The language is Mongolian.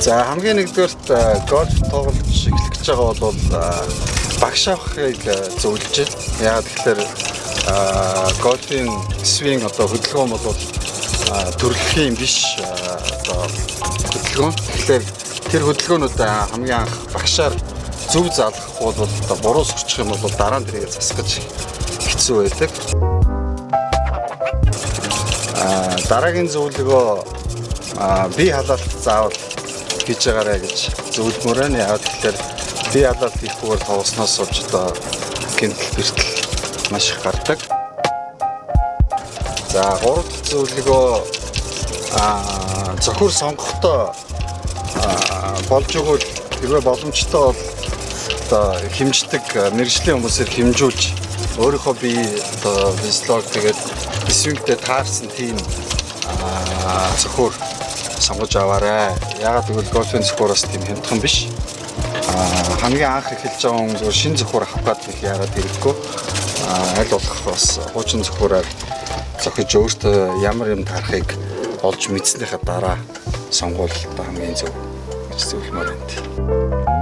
За хамгийн нэгдүгээрт гольф тоглож эхлэх гэж байгаа бол багш авахыг зөвлөж байна. Яагаад тэгэхээр гольфийн свинг одоо хөдөлгөөн бол төрөлхийн биш одоо хөдөлгөөн. Тэгэхээр тэр хөдөлгөөнүүд хамгийн анх багшаар зөв заалгахгүй бол одоо буруу сурчих юм бол дараа нь тэрийг засгаж хэцүү байдаг. Дараагийн зөвлөгөө бие халаалт заавал хийж байгаарай гэж зөвлөмөр байна. Яагаад тэгэхээр бие халаалт хийхгүйгээр тоглосноос болж одоо гэмтэл бэртэл маш их гардаг. За гурав дахь зөвлөгөө зохиор сонгохдоо болж өгвөл хэрвээ боломжтой бол одоо хэмждэг мэргэжлийн хүмүүсээр хэмжүүлж өөрийнхөө бие одоо физиолог тэгээд свингтэй таарсан тийм зохиор сонгож аваарай. Яагаад гэвэл гольфийн зохиороос тийм хямдхан биш. Хамгийн анх эхэлж байгаа хүн зөвхөн шинэ зохиор авах гэдэг яарад хэрэггүй. Аль болох бас хуучин зохиороор зохиж өөртөө ямар юм тарахыг олж мэдснийхаа дараа сонгуул хамгийн зөв гэж зөвлөмөр байна.